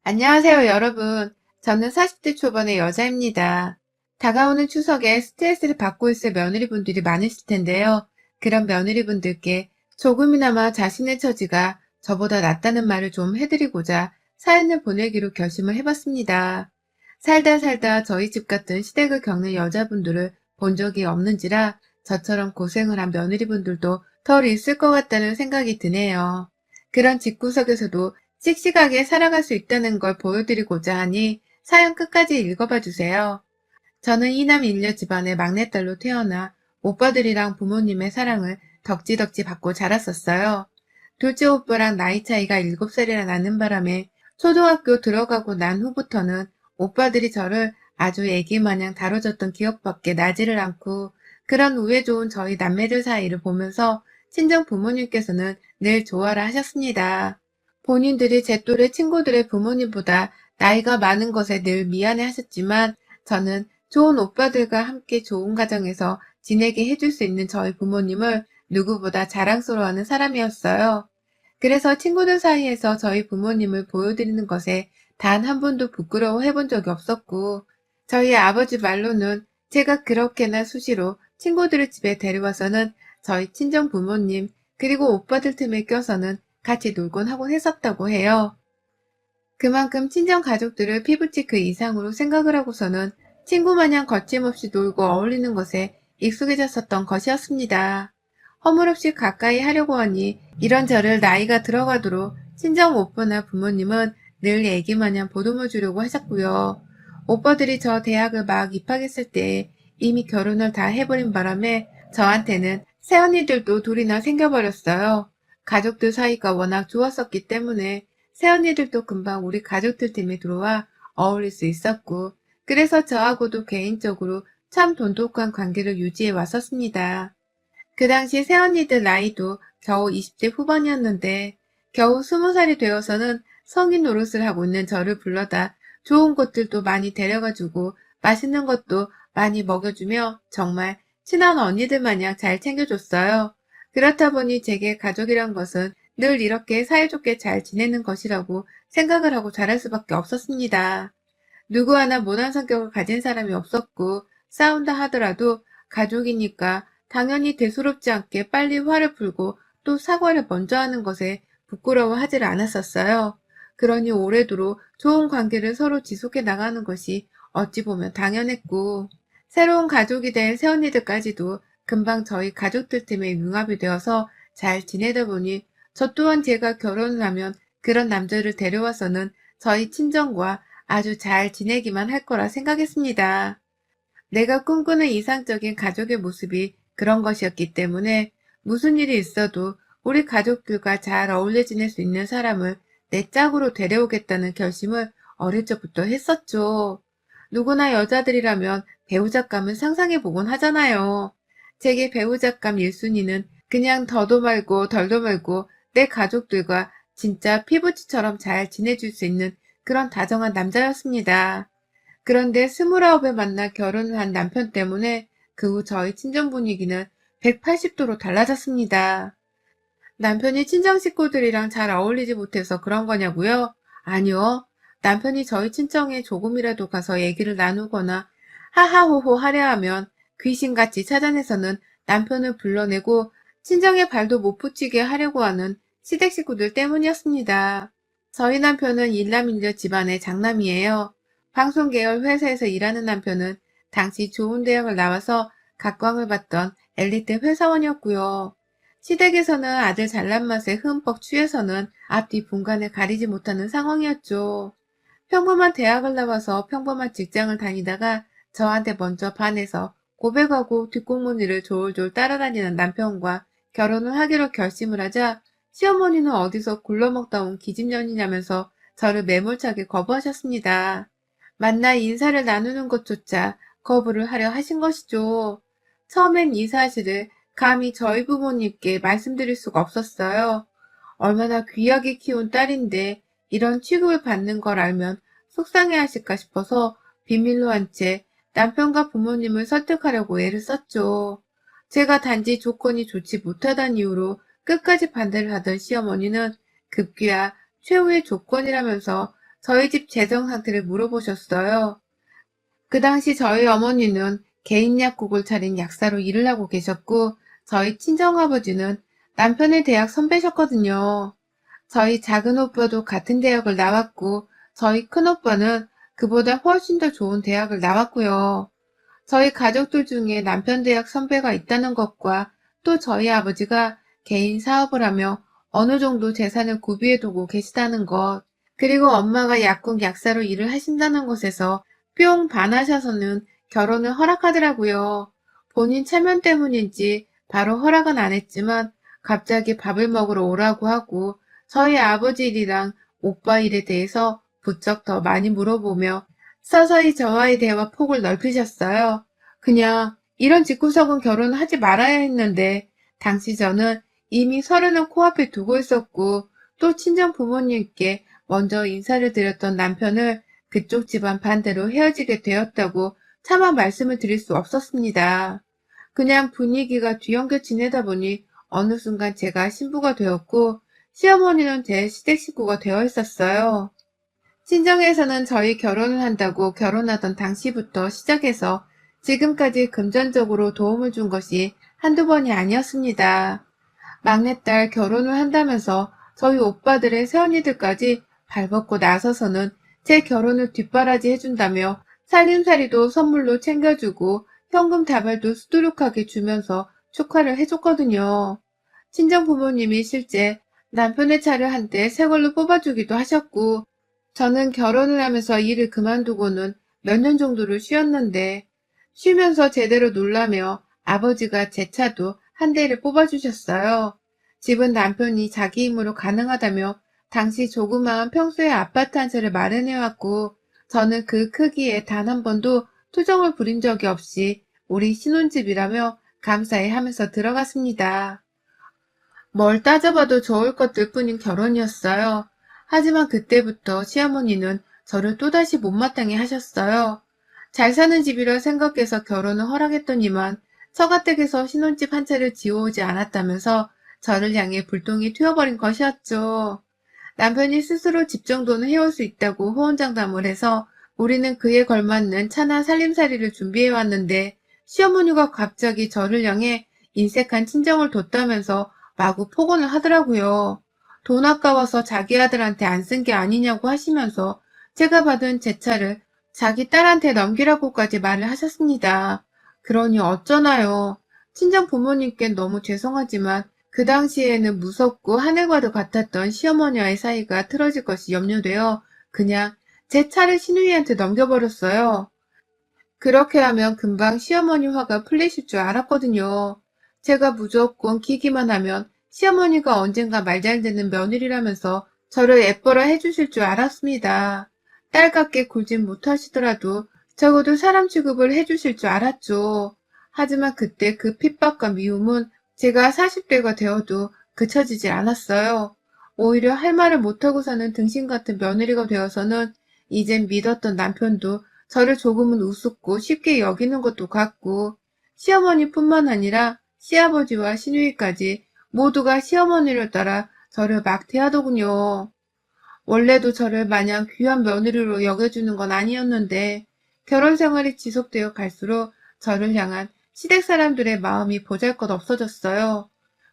안녕하세요, 여러분. 저는 40대 초반의 여자입니다. 다가오는 추석에 스트레스를 받고 있을 며느리분들이 많으실 텐데요. 그런 며느리분들께 조금이나마 자신의 처지가 저보다 낫다는 말을 좀 해드리고자 사연을 보내기로 결심을 해봤습니다. 살다 살다 저희 집 같은 시댁을 겪는 여자분들을 본 적이 없는지라 저처럼 고생을 한 며느리분들도 덜 있을 것 같다는 생각이 드네요. 그런 집구석에서도 씩씩하게 살아갈 수 있다는 걸 보여드리고자 하니 사연 끝까지 읽어봐 주세요. 저는 이남 일녀 집안의 막내딸로 태어나 오빠들이랑 부모님의 사랑을 덕지덕지 받고 자랐었어요. 둘째 오빠랑 나이 차이가 7살이나 나는 바람에 초등학교 들어가고 난 후부터는 오빠들이 저를 아주 애기 마냥 다뤄줬던 기억밖에 나지를 않고 그런 우애 좋은 저희 남매들 사이를 보면서 친정 부모님께서는 늘 좋아라 하셨습니다. 본인들이 제 또래 친구들의 부모님보다 나이가 많은 것에 늘 미안해 하셨지만 저는 좋은 오빠들과 함께 좋은 가정에서 지내게 해줄 수 있는 저희 부모님을 누구보다 자랑스러워하는 사람이었어요. 그래서 친구들 사이에서 저희 부모님을 보여드리는 것에 단 한 번도 부끄러워 해본 적이 없었고, 저희 아버지 말로는 제가 그렇게나 수시로 친구들을 집에 데려와서는 저희 친정 부모님, 그리고 오빠들 틈에 껴서는 같이 놀곤 하곤 했었다고 해요. 그만큼 친정 가족들을 피부치 그 이상으로 생각을 하고서는 친구 마냥 거침없이 놀고 어울리는 것에 익숙해졌었던 것이었습니다. 허물없이 가까이 하려고 하니 이런 저를 나이가 들어가도록 친정 오빠나 부모님은 늘 애기 마냥 보듬어 주려고 하셨고요. 오빠들이 저 대학을 막 입학했을 때 이미 결혼을 다 해버린 바람에 저한테는 새언니들도 둘이나 생겨버렸어요. 가족들 사이가 워낙 좋았었기 때문에 새언니들도 금방 우리 가족들 팀에 들어와 어울릴 수 있었고, 그래서 저하고도 개인적으로 참 돈독한 관계를 유지해 왔었습니다. 그 당시 새언니들 나이도 겨우 20대 후반이었는데, 겨우 20살이 되어서는 성인 노릇을 하고 있는 저를 불러다 좋은 곳들도 많이 데려가주고, 맛있는 것도 많이 먹여주며 정말 친한 언니들 마냥 잘 챙겨줬어요. 그렇다 보니 제게 가족이란 것은 늘 이렇게 사이좋게 잘 지내는 것이라고 생각을 하고 자랄 수밖에 없었습니다. 누구 하나 모난 성격을 가진 사람이 없었고 싸운다 하더라도 가족이니까 당연히 대수롭지 않게 빨리 화를 풀고 또 사과를 먼저 하는 것에 부끄러워하질 않았었어요. 그러니 오래도록 좋은 관계를 서로 지속해 나가는 것이 어찌 보면 당연했고 새로운 가족이 된 새언니들까지도 금방 저희 가족들 틈에 융합이 되어서 잘 지내다 보니 저 또한 제가 결혼을 하면 그런 남자를 데려와서는 저희 친정과 아주 잘 지내기만 할 거라 생각했습니다. 내가 꿈꾸는 이상적인 가족의 모습이 그런 것이었기 때문에 무슨 일이 있어도 우리 가족들과 잘 어울려 지낼 수 있는 사람을 내 짝으로 데려오겠다는 결심을 어릴 적부터 했었죠. 누구나 여자들이라면 배우잣감은 상상해보곤 하잖아요. 제게 배우잣감 1순위는 그냥 더도 말고 덜도 말고 내 가족들과 진짜 피부치처럼 잘 지내줄 수 있는 그런 다정한 남자였습니다. 그런데 29에 만나 결혼을 한 남편 때문에 그 후 저희 친정 분위기는 180도로 달라졌습니다. 남편이 친정 식구들이랑 잘 어울리지 못해서 그런 거냐고요? 아니요. 남편이 저희 친정에 조금이라도 가서 얘기를 나누거나 하하호호 하려 하면 귀신같이 찾아내서는 남편을 불러내고 친정에 발도 못 붙이게 하려고 하는 시댁 식구들 때문이었습니다. 저희 남편은 일남일녀 집안의 장남이에요. 방송 계열 회사에서 일하는 남편은 당시 좋은 대학을 나와서 각광을 받던 엘리트 회사원이었고요. 시댁에서는 아들 잘난 맛에 흠뻑 취해서는 앞뒤 분간을 가리지 못하는 상황이었죠. 평범한 대학을 나와서 평범한 직장을 다니다가 저한테 먼저 반해서 고백하고 뒷공무니를 졸졸 따라다니는 남편과 결혼을 하기로 결심을 하자 시어머니는 어디서 굴러먹다 온 기집년이냐면서 저를 매몰차게 거부하셨습니다. 만나 인사를 나누는 것조차 거부를 하려 하신 것이죠. 처음엔 이 사실을 감히 저희 부모님께 말씀드릴 수가 없었어요. 얼마나 귀하게 키운 딸인데 이런 취급을 받는 걸 알면 속상해 하실까 싶어서 비밀로 한 채 남편과 부모님을 설득하려고 애를 썼죠. 제가 단지 조건이 좋지 못하다는 이유로 끝까지 반대를 하던 시어머니는 급기야 최후의 조건이라면서 저희 집 재정 상태를 물어보셨어요. 그 당시 저희 어머니는 개인 약국을 차린 약사로 일을 하고 계셨고, 저희 친정아버지는 남편의 대학 선배셨거든요. 저희 작은 오빠도 같은 대학을 나왔고, 저희 큰 오빠는 그보다 훨씬 더 좋은 대학을 나왔고요. 저희 가족들 중에 남편 대학 선배가 있다는 것과 또 저희 아버지가 개인 사업을 하며 어느 정도 재산을 구비해두고 계시다는 것, 그리고 엄마가 약국 약사로 일을 하신다는 것에서 뿅 반하셔서는 결혼을 허락하더라고요. 본인 체면 때문인지 바로 허락은 안 했지만 갑자기 밥을 먹으러 오라고 하고 저희 아버지 일이랑 오빠 일에 대해서 부쩍 더 많이 물어보며 서서히 저와의 대화 폭을 넓히셨어요. 그냥 이런 집구석은 결혼하지 말아야 했는데 당시 저는 이미 서른은 코앞에 두고 있었고 또 친정 부모님께 먼저 인사를 드렸던 남편을 그쪽 집안 반대로 헤어지게 되었다고 차마 말씀을 드릴 수 없었습니다. 그냥 분위기가 뒤엉겨 지내다 보니 어느 순간 제가 신부가 되었고 시어머니는 제 시댁 식구가 되어 있었어요. 친정에서는 저희 결혼을 한다고 결혼하던 당시부터 시작해서 지금까지 금전적으로 도움을 준 것이 한두 번이 아니었습니다. 막내딸 결혼을 한다면서 저희 오빠들의 새언니들까지 발벗고 나서서는 제 결혼을 뒷바라지 해준다며 살림살이도 선물로 챙겨주고 현금 다발도 수두룩하게 주면서 축하를 해줬거든요. 친정 부모님이 실제 남편의 차를 한때 새 걸로 뽑아주기도 하셨고 저는 결혼을 하면서 일을 그만두고는 몇 년 정도를 쉬었는데 쉬면서 제대로 놀라며 아버지가 제 차도 한 대를 뽑아주셨어요. 집은 남편이 자기 힘으로 가능하다며 당시 조그마한 평소의 아파트 한 채를 마련해왔고 저는 그 크기에 단 한 번도 투정을 부린 적이 없이 우리 신혼집이라며 감사해 하면서 들어갔습니다. 뭘 따져봐도 좋을 것들 뿐인 결혼이었어요. 하지만 그때부터 시어머니는 저를 또다시 못마땅해 하셨어요. 잘 사는 집이라 생각해서 결혼을 허락했더니만 처가댁에서 신혼집 한 채를 지어오지 않았다면서 저를 향해 불똥이 튀어버린 것이었죠. 남편이 스스로 집 정도는 해올 수 있다고 호언장담을 해서 우리는 그에 걸맞는 차나 살림살이를 준비해왔는데 시어머니가 갑자기 저를 향해 인색한 친정을 뒀다면서 마구 폭언을 하더라고요. 돈 아까워서 자기 아들한테 안 쓴 게 아니냐고 하시면서 제가 받은 제 차를 자기 딸한테 넘기라고까지 말을 하셨습니다. 그러니 어쩌나요. 친정 부모님께 너무 죄송하지만 그 당시에는 무섭고 하늘과도 같았던 시어머니와의 사이가 틀어질 것이 염려되어 그냥 제 차를 시누이한테 넘겨버렸어요. 그렇게 하면 금방 시어머니 화가 풀리실 줄 알았거든요. 제가 무조건 기기만 하면 시어머니가 언젠가 말 잘 듣는 며느리라면서 저를 예뻐라 해주실 줄 알았습니다. 딸같게 굴진 못하시더라도 적어도 사람 취급을 해주실 줄 알았죠. 하지만 그때 그 핍박과 미움은 제가 40대가 되어도 그쳐지지 않았어요. 오히려 할 말을 못하고 사는 등신 같은 며느리가 되어서는 이젠 믿었던 남편도 저를 조금은 우습고 쉽게 여기는 것도 같고 시어머니뿐만 아니라 시아버지와 시누이까지 모두가 시어머니를 따라 저를 막대하더군요. 원래도 저를 마냥 귀한 며느리로 여겨주는 건 아니었는데 결혼 생활이 지속되어 갈수록 저를 향한 시댁 사람들의 마음이 보잘것없어졌어요.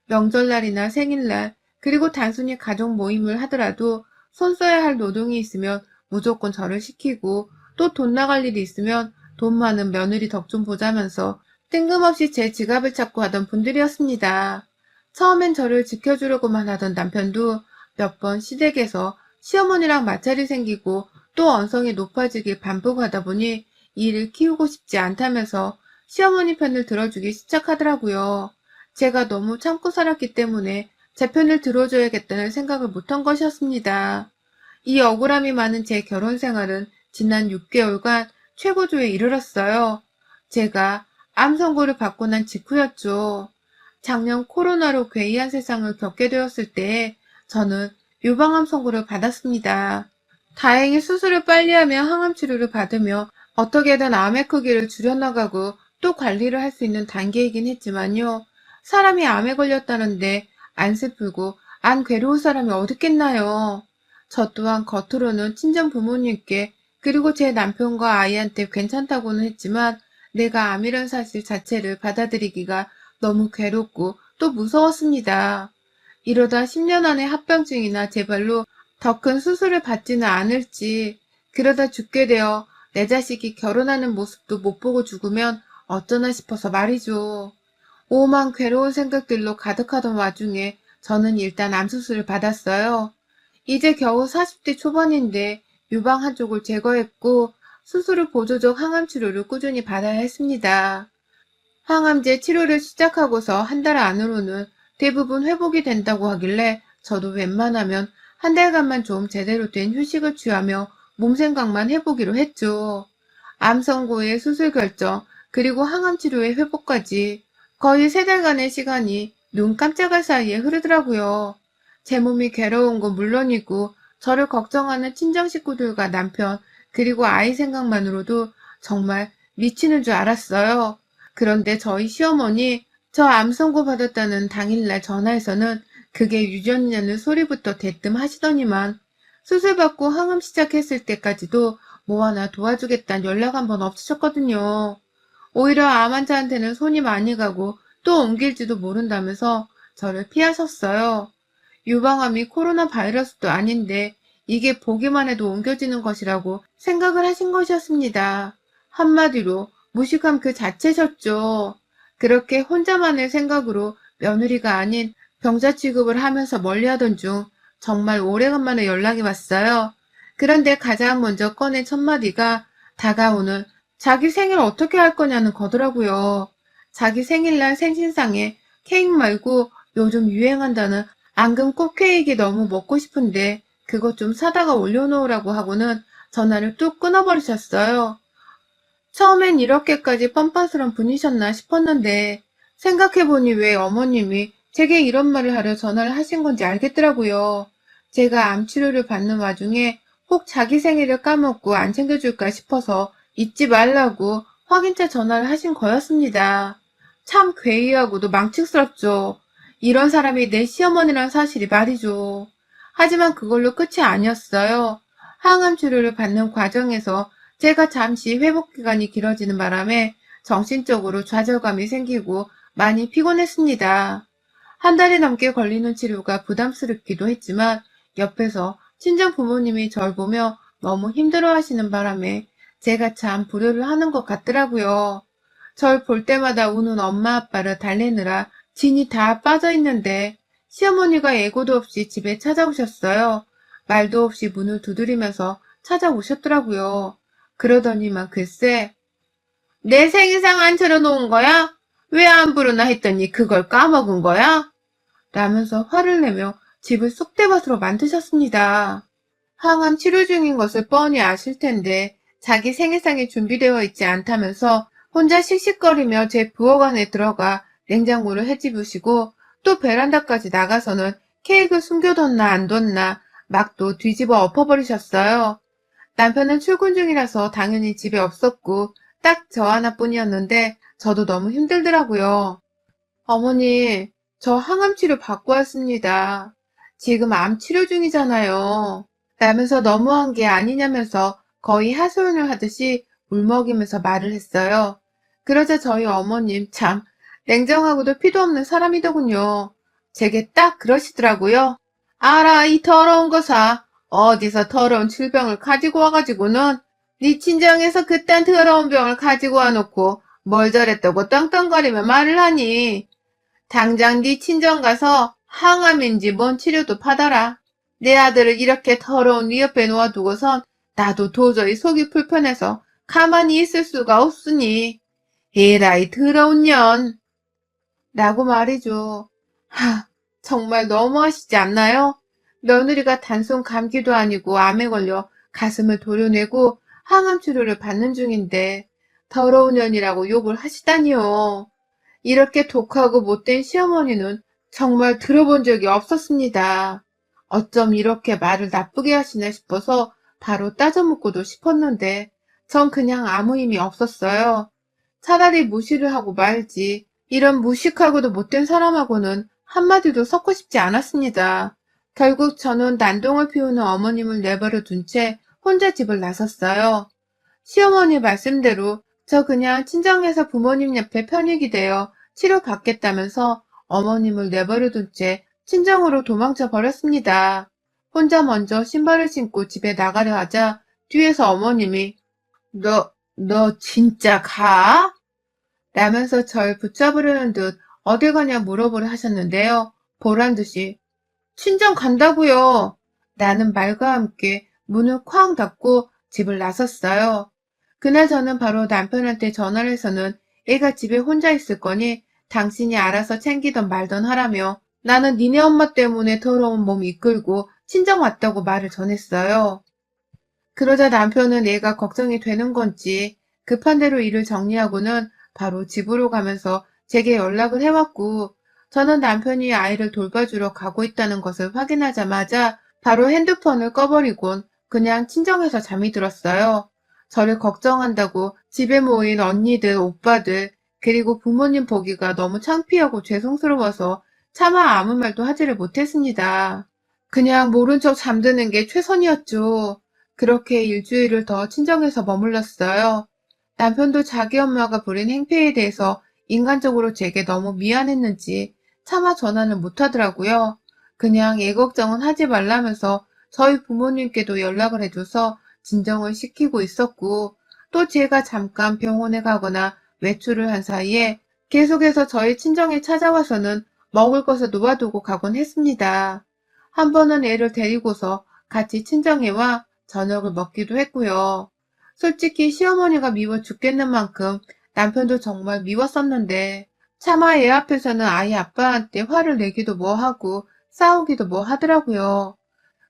명절날이나 생일날 그리고 단순히 가족 모임을 하더라도 손 써야 할 노동이 있으면 무조건 저를 시키고 또 돈 나갈 일이 있으면 돈 많은 며느리 덕 좀 보자면서 뜬금없이 제 지갑을 찾고 하던 분들이었습니다. 처음엔 저를 지켜주려고만 하던 남편도 몇 번 시댁에서 시어머니랑 마찰이 생기고 또 언성이 높아지길 반복하다 보니 일을 키우고 싶지 않다면서 시어머니 편을 들어주기 시작하더라고요. 제가 너무 참고 살았기 때문에 제 편을 들어줘야겠다는 생각을 못한 것이었습니다. 이 억울함이 많은 제 결혼 생활은 지난 6개월간 최고조에 이르렀어요. 제가 암 선고를 받고 난 직후였죠. 작년 코로나로 괴이한 세상을 겪게 되었을 때 저는 유방암 선고를 받았습니다. 다행히 수술을 빨리 하며 항암 치료를 받으며 어떻게든 암의 크기를 줄여나가고 또 관리를 할 수 있는 단계이긴 했지만요. 사람이 암에 걸렸다는데 안 슬프고 안 괴로운 사람이 어딨겠나요. 저 또한 겉으로는 친정 부모님께 그리고 제 남편과 아이한테 괜찮다고는 했지만 내가 암이란 사실 자체를 받아들이기가 너무 괴롭고 또 무서웠습니다. 이러다 10년 안에 합병증이나 재발로 더 큰 수술을 받지는 않을지, 그러다 죽게 되어 내 자식이 결혼하는 모습도 못 보고 죽으면 어쩌나 싶어서 말이죠. 오만 괴로운 생각들로 가득하던 와중에 저는 일단 암수술을 받았어요. 이제 겨우 40대 초반인데 유방 한쪽을 제거했고 수술 후 보조적 항암 치료를 꾸준히 받아야 했습니다. 항암제 치료를 시작하고서 한 달 안으로는 대부분 회복이 된다고 하길래 저도 웬만하면 한 달간만 좀 제대로 된 휴식을 취하며 몸 생각만 해보기로 했죠. 암 선고의 수술 결정, 그리고 항암 치료의 회복까지 거의 3달간의 시간이 눈 깜짝할 사이에 흐르더라고요. 제 몸이 괴로운 건 물론이고 저를 걱정하는 친정 식구들과 남편, 그리고 아이 생각만으로도 정말 미치는 줄 알았어요. 그런데 저희 시어머니 저 암 선고 받았다는 당일날 전화에서는 그게 유전이냐는 소리부터 대뜸 하시더니만 수술받고 항암 시작했을 때까지도 뭐 하나 도와주겠다는 연락 한 번 없으셨거든요. 오히려 암 환자한테는 손이 많이 가고 또 옮길지도 모른다면서 저를 피하셨어요. 유방암이 코로나 바이러스도 아닌데 이게 보기만 해도 옮겨지는 것이라고 생각을 하신 것이었습니다. 한마디로 무식함 그 자체셨죠. 그렇게 혼자만의 생각으로 며느리가 아닌 병자 취급을 하면서 멀리하던 중 정말 오래간만에 연락이 왔어요. 그런데 가장 먼저 꺼낸 첫마디가 다가오는 자기 생일 어떻게 할 거냐는 거더라고요. 자기 생일날 생신상에 케이크 말고 요즘 유행한다는 앙금 꽃 케이크 너무 먹고 싶은데 그거 좀 사다가 올려놓으라고 하고는 전화를 뚝 끊어버리셨어요. 처음엔 이렇게까지 뻔뻔스런 분이셨나 싶었는데 생각해보니 왜 어머님이 제게 이런 말을 하려 전화를 하신 건지 알겠더라고요. 제가 암 치료를 받는 와중에 혹 자기 생일을 까먹고 안 챙겨줄까 싶어서 잊지 말라고 확인차 전화를 하신 거였습니다. 참 괴이하고도 망측스럽죠. 이런 사람이 내 시어머니란 사실이 말이죠. 하지만 그걸로 끝이 아니었어요. 항암 치료를 받는 과정에서 제가 잠시 회복 기간이 길어지는 바람에 정신적으로 좌절감이 생기고 많이 피곤했습니다. 한 달이 넘게 걸리는 치료가 부담스럽기도 했지만 옆에서 친정 부모님이 절 보며 너무 힘들어 하시는 바람에 제가 참 불효를 하는 것 같더라고요. 절 볼 때마다 우는 엄마 아빠를 달래느라 진이 다 빠져 있는데 시어머니가 예고도 없이 집에 찾아오셨어요. 말도 없이 문을 두드리면서 찾아오셨더라고요. 그러더니만 글쎄, 내 생일상 안 차려놓은 거야? 왜 안 부르나 했더니 그걸 까먹은 거야? 라면서 화를 내며 집을 쑥대밭으로 만드셨습니다. 항암 치료 중인 것을 뻔히 아실 텐데 자기 생일상이 준비되어 있지 않다면서 혼자 씩씩거리며 제 부엌 안에 들어가 냉장고를 헤집으시고 또 베란다까지 나가서는 케이크 숨겨뒀나 안 뒀나 막 또 뒤집어 엎어버리셨어요. 남편은 출근 중이라서 당연히 집에 없었고 딱 저 하나뿐이었는데 저도 너무 힘들더라고요. 어머니, 저 항암 치료 받고 왔습니다. 지금 암 치료 중이잖아요. 라면서 너무한 게 아니냐면서 거의 하소연을 하듯이 울먹이면서 말을 했어요. 그러자 저희 어머님 참 냉정하고도 피도 없는 사람이더군요. 제게 딱 그러시더라고요. 알아, 이 더러운 거사. 어디서 더러운 질병을 가지고 와가지고는 네 친정에서 그딴 더러운 병을 가지고 와놓고 뭘 저랬다고 떵떵거리며 말을 하니. 당장 네 친정 가서 항암인지 뭔 치료도 받아라. 내 아들을 이렇게 더러운 네 옆에 놓아두고선 나도 도저히 속이 불편해서 가만히 있을 수가 없으니. 에라이 더러운 년. 라고 말이죠. 정말 너무하시지 않나요? 며느리가 단순 감기도 아니고 암에 걸려 가슴을 도려내고 항암 치료를 받는 중인데 더러운 년이라고 욕을 하시다니요. 이렇게 독하고 못된 시어머니는 정말 들어본 적이 없었습니다. 어쩜 이렇게 말을 나쁘게 하시나 싶어서 바로 따져묻고도 싶었는데 전 그냥 아무 힘이 없었어요. 차라리 무시를 하고 말지 이런 무식하고도 못된 사람하고는 한마디도 섞고 싶지 않았습니다. 결국 저는 난동을 피우는 어머님을 내버려 둔 채 혼자 집을 나섰어요. 시어머니 말씀대로 저 그냥 친정에서 부모님 옆에 편익이 되어 치료받겠다면서 어머님을 내버려 둔 채 친정으로 도망쳐 버렸습니다. 혼자 먼저 신발을 신고 집에 나가려 하자 뒤에서 어머님이 너 진짜 가? 라면서 절 붙잡으려는 듯 어딜 가냐 물어보려 하셨는데요. 보란 듯이 친정 간다고요. 나는 말과 함께 문을 쾅 닫고 집을 나섰어요. 그날 저는 바로 남편한테 전화를 해서는 애가 집에 혼자 있을 거니 당신이 알아서 챙기던 말던 하라며 나는 니네 엄마 때문에 더러운 몸 이끌고 친정 왔다고 말을 전했어요. 그러자 남편은 애가 걱정이 되는 건지 급한 대로 일을 정리하고는 바로 집으로 가면서 제게 연락을 해왔고 저는 남편이 아이를 돌봐주러 가고 있다는 것을 확인하자마자 바로 핸드폰을 꺼버리곤 그냥 친정에서 잠이 들었어요. 저를 걱정한다고 집에 모인 언니들, 오빠들, 그리고 부모님 보기가 너무 창피하고 죄송스러워서 차마 아무 말도 하지를 못했습니다. 그냥 모른 척 잠드는 게 최선이었죠. 그렇게 일주일을 더 친정에서 머물렀어요. 남편도 자기 엄마가 부린 행패에 대해서 인간적으로 제게 너무 미안했는지 차마 전화는 못하더라고요. 그냥 애 걱정은 하지 말라면서 저희 부모님께도 연락을 해줘서 진정을 시키고 있었고 또 제가 잠깐 병원에 가거나 외출을 한 사이에 계속해서 저희 친정에 찾아와서는 먹을 것을 놓아두고 가곤 했습니다. 한 번은 애를 데리고서 같이 친정에 와 저녁을 먹기도 했고요. 솔직히 시어머니가 미워 죽겠는 만큼 남편도 정말 미웠었는데 차마 애 앞에서는 아이 아빠한테 화를 내기도 뭐하고 싸우기도 뭐 하더라고요.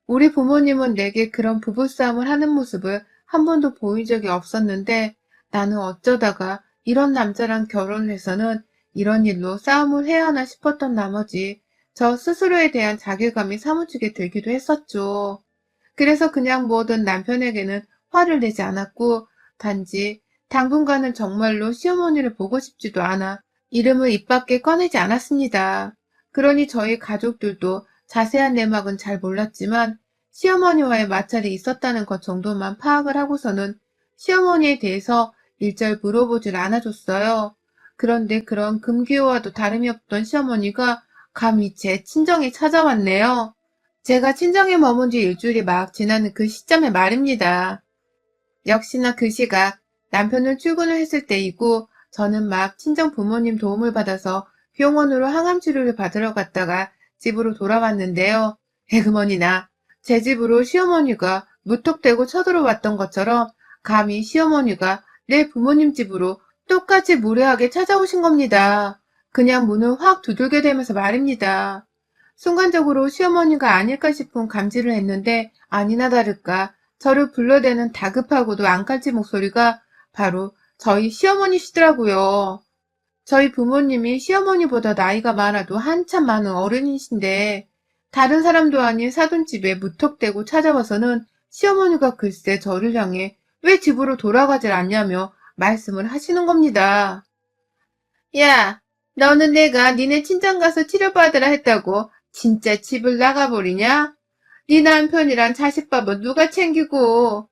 우리 부모님은 내게 그런 부부싸움을 하는 모습을 한 번도 보인 적이 없었는데 나는 어쩌다가 이런 남자랑 결혼을 해서는 이런 일로 싸움을 해야 하나 싶었던 나머지 저 스스로에 대한 자괴감이 사무치게 들기도 했었죠. 그래서 그냥 뭐든 남편에게는 화를 내지 않았고 단지 당분간은 정말로 시어머니를 보고 싶지도 않아 이름을 입 밖에 꺼내지 않았습니다. 그러니 저희 가족들도 자세한 내막은 잘 몰랐지만 시어머니와의 마찰이 있었다는 것 정도만 파악을 하고서는 시어머니에 대해서 일절 물어보질 않아줬어요. 그런데 그런 금기어와도 다름이 없던 시어머니가 감히 제 친정에 찾아왔네요. 제가 친정에 머문 지 일주일이 막 지나는 그 시점의 말입니다. 역시나 그 시각 남편은 출근을 했을 때이고 저는 막 친정 부모님 도움을 받아서 병원으로 항암 치료를 받으러 갔다가 집으로 돌아왔는데요. 에그머니나 제 집으로 시어머니가 무턱대고 쳐들어왔던 것처럼 감히 시어머니가 내 부모님 집으로 똑같이 무례하게 찾아오신 겁니다. 그냥 문을 확 두들겨 대면서 말입니다. 순간적으로 시어머니가 아닐까 싶은 감지를 했는데 아니나 다를까 저를 불러대는 다급하고도 안칼진 목소리가 바로 저희 시어머니시더라고요. 저희 부모님이 시어머니보다 나이가 많아도 한참 많은 어른이신데 다른 사람도 아닌 사돈집에 무턱대고 찾아와서는 시어머니가 글쎄 저를 향해 왜 집으로 돌아가질 않냐며 말씀을 하시는 겁니다. 야, 너는 내가 니네 친정 가서 치료받으라 했다고 진짜 집을 나가버리냐? 네 남편이랑 자식밥은 누가 챙기고?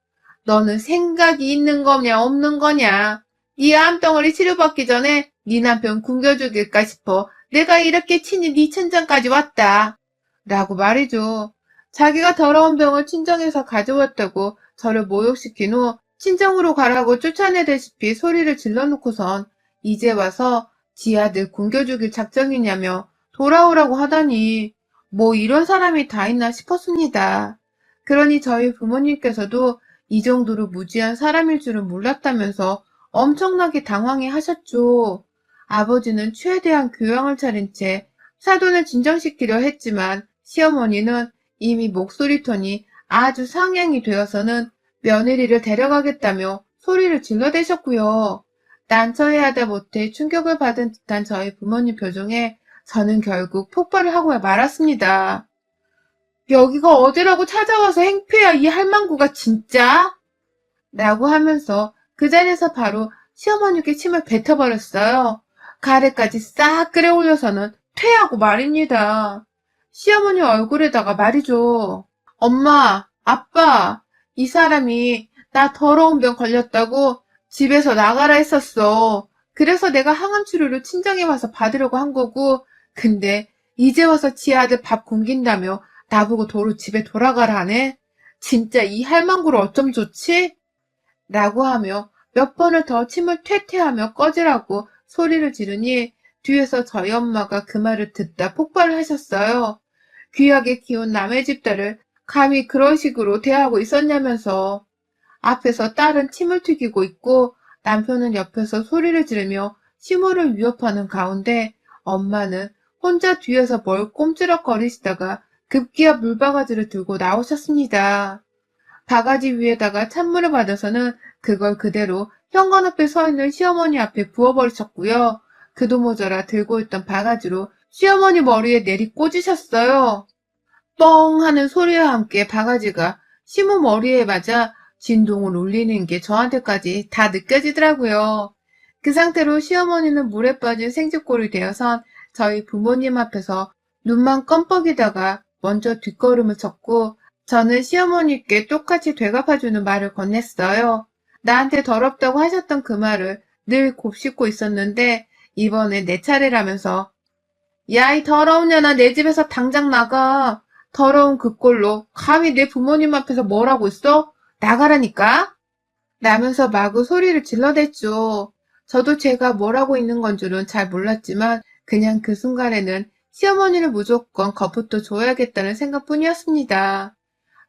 너는 생각이 있는 거냐 없는 거냐? 네 암덩어리 치료받기 전에 네 남편 굶겨 죽일까 싶어 내가 이렇게 친히 네 친정까지 왔다. 라고 말이죠. 자기가 더러운 병을 친정에서 가져왔다고 저를 모욕시킨 후 친정으로 가라고 쫓아내다시피 소리를 질러놓고선 이제 와서 지 아들 굶겨 죽일 작정이냐며 돌아오라고 하다니 뭐 이런 사람이 다 있나 싶었습니다. 그러니 저희 부모님께서도 이 정도로 무지한 사람일 줄은 몰랐다면서 엄청나게 당황해 하셨죠. 아버지는 최대한 교양을 차린 채 사돈을 진정시키려 했지만 시어머니는 이미 목소리 톤이 아주 상향이 되어서는 며느리를 데려가겠다며 소리를 질러대셨고요. 난처해하다 못해 충격을 받은 듯한 저희 부모님 표정에 저는 결국 폭발을 하고 말았습니다. 여기가 어디라고 찾아와서 행패야 이 할망구가 진짜? 라고 하면서 그 자리에서 바로 시어머니께 침을 뱉어버렸어요. 가래까지 싹 끌어올려서는 퇴하고 말입니다. 시어머니 얼굴에다가 말이죠. 엄마, 아빠, 이 사람이 나 더러운 병 걸렸다고 집에서 나가라 했었어. 그래서 내가 항암 치료를 친정에 와서 받으려고 한 거고, 근데 이제 와서 지 아들 밥 굶긴다며 나보고 도로 집에 돌아가라 하네? 진짜 이 할망구를 어쩜 좋지? 라고 하며 몇 번을 더 침을 퇴퇴하며 꺼지라고 소리를 지르니 뒤에서 저희 엄마가 그 말을 듣다 폭발을 하셨어요. 귀하게 키운 남의 집딸을 감히 그런 식으로 대하고 있었냐면서. 앞에서 딸은 침을 튀기고 있고 남편은 옆에서 소리를 지르며 시모를 위협하는 가운데 엄마는 혼자 뒤에서 뭘 꼼지락거리시다가 급기야 물바가지를 들고 나오셨습니다. 바가지 위에다가 찬물을 받아서는 그걸 그대로 현관 앞에 서 있는 시어머니 앞에 부어버리셨고요. 그도 모자라 들고 있던 바가지로 시어머니 머리에 내리 꽂으셨어요. 뻥 하는 소리와 함께 바가지가 시모 머리에 맞아 진동을 울리는 게 저한테까지 다 느껴지더라고요. 그 상태로 시어머니는 물에 빠진 생쥐꼴이 되어선 저희 부모님 앞에서 눈만 껌뻑이다가 먼저 뒷걸음을 쳤고 저는 시어머니께 똑같이 되갚아주는 말을 건넸어요. 나한테 더럽다고 하셨던 그 말을 늘 곱씹고 있었는데 이번에 내 차례라면서 야, 이 더러운 년아, 내 집에서 당장 나가. 더러운 그 꼴로 감히 내 부모님 앞에서 뭐라고 있어? 나가라니까? 라면서 마구 소리를 질러댔죠. 저도 제가 뭐라고 있는 건 줄은 잘 몰랐지만 그냥 그 순간에는 시어머니를 무조건 겁부터 줘야겠다는 생각뿐이었습니다.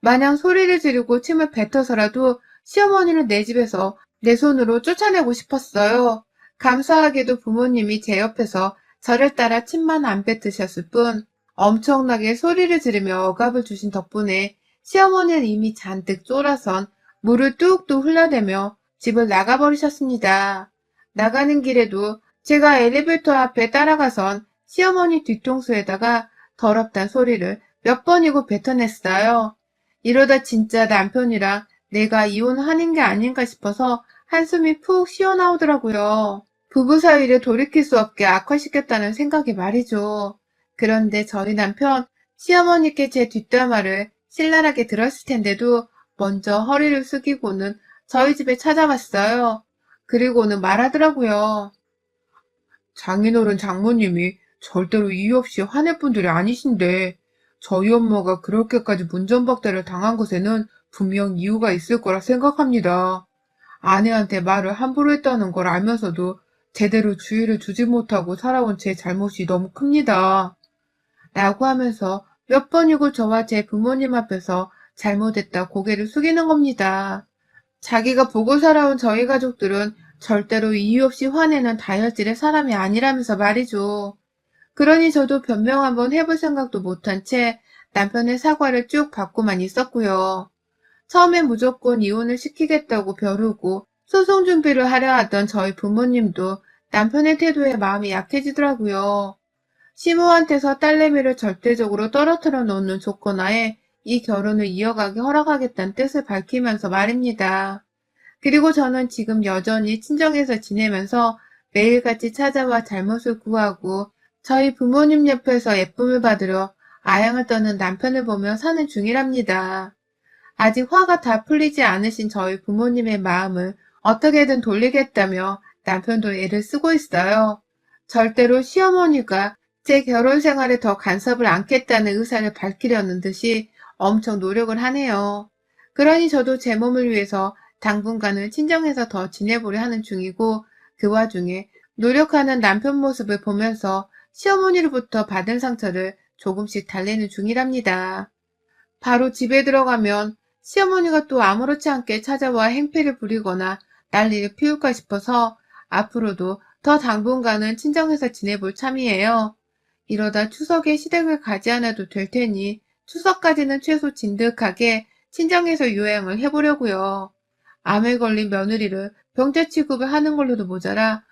마냥 소리를 지르고 침을 뱉어서라도 시어머니를 내 집에서 내 손으로 쫓아내고 싶었어요. 감사하게도 부모님이 제 옆에서 저를 따라 침만 안 뱉으셨을 뿐 엄청나게 소리를 지르며 억압을 주신 덕분에 시어머니는 이미 잔뜩 쫄아선 물을 뚝뚝 흘려대며 집을 나가버리셨습니다. 나가는 길에도 제가 엘리베이터 앞에 따라가선 시어머니 뒤통수에다가 더럽단 소리를 몇 번이고 뱉어냈어요. 이러다 진짜 남편이랑 내가 이혼하는 게 아닌가 싶어서 한숨이 푹 쉬어나오더라고요. 부부 사이를 돌이킬 수 없게 악화시켰다는 생각이 말이죠. 그런데 저희 남편, 시어머니께 제 뒷담화를 신랄하게 들었을 텐데도 먼저 허리를 숙이고는 저희 집에 찾아왔어요. 그리고는 말하더라고요. 장인어른 장모님이 절대로 이유 없이 화낼 분들이 아니신데 저희 엄마가 그렇게까지 문전박대를 당한 것에는 분명 이유가 있을 거라 생각합니다. 아내한테 말을 함부로 했다는 걸 알면서도 제대로 주의를 주지 못하고 살아온 제 잘못이 너무 큽니다. 라고 하면서 몇 번이고 저와 제 부모님 앞에서 잘못했다 고개를 숙이는 겁니다. 자기가 보고 살아온 저희 가족들은 절대로 이유 없이 화내는 다혈질의 사람이 아니라면서 말이죠. 그러니 저도 변명 한번 해볼 생각도 못한 채 남편의 사과를 쭉 받고만 있었고요. 처음엔 무조건 이혼을 시키겠다고 벼르고 소송 준비를 하려 하던 저희 부모님도 남편의 태도에 마음이 약해지더라고요. 시모한테서 딸내미를 절대적으로 떨어뜨려 놓는 조건하에 이 결혼을 이어가게 허락하겠다는 뜻을 밝히면서 말입니다. 그리고 저는 지금 여전히 친정에서 지내면서 매일같이 찾아와 잘못을 구하고 저희 부모님 옆에서 예쁨을 받으려 아양을 떠는 남편을 보며 사는 중이랍니다. 아직 화가 다 풀리지 않으신 저희 부모님의 마음을 어떻게든 돌리겠다며 남편도 애를 쓰고 있어요. 절대로 시어머니가 제 결혼 생활에 더 간섭을 않겠다는 의사를 밝히려는 듯이 엄청 노력을 하네요. 그러니 저도 제 몸을 위해서 당분간은 친정에서 더 지내보려 하는 중이고 그 와중에 노력하는 남편 모습을 보면서 시어머니로부터 받은 상처를 조금씩 달래는 중이랍니다. 바로 집에 들어가면 시어머니가 또 아무렇지 않게 찾아와 행패를 부리거나 난리를 피울까 싶어서 앞으로도 더 당분간은 친정에서 지내볼 참이에요. 이러다 추석에 시댁을 가지 않아도 될 테니 추석까지는 최소 진득하게 친정에서 요양을 해보려고요. 암에 걸린 며느리를 병자 취급을 하는 걸로도 모자라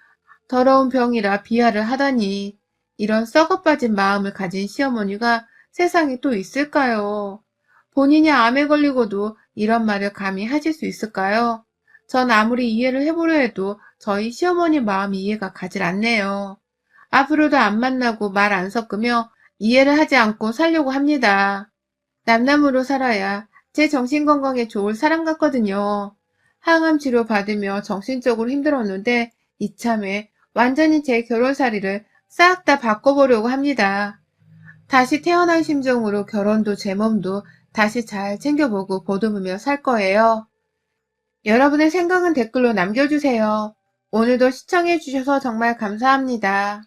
더러운 병이라 비하를 하다니 이런 썩어빠진 마음을 가진 시어머니가 세상에 또 있을까요? 본인이 암에 걸리고도 이런 말을 감히 하실 수 있을까요? 전 아무리 이해를 해보려 해도 저희 시어머니 마음 이해가 가질 않네요. 앞으로도 안 만나고 말 안 섞으며 이해를 하지 않고 살려고 합니다. 남남으로 살아야 제 정신건강에 좋을 사람 같거든요. 항암 치료 받으며 정신적으로 힘들었는데 이참에 완전히 제 결혼살이를 싹 다 바꿔보려고 합니다. 다시 태어난 심정으로 결혼도 제 몸도 다시 잘 챙겨보고 보듬으며 살 거예요. 여러분의 생각은 댓글로 남겨주세요. 오늘도 시청해주셔서 정말 감사합니다.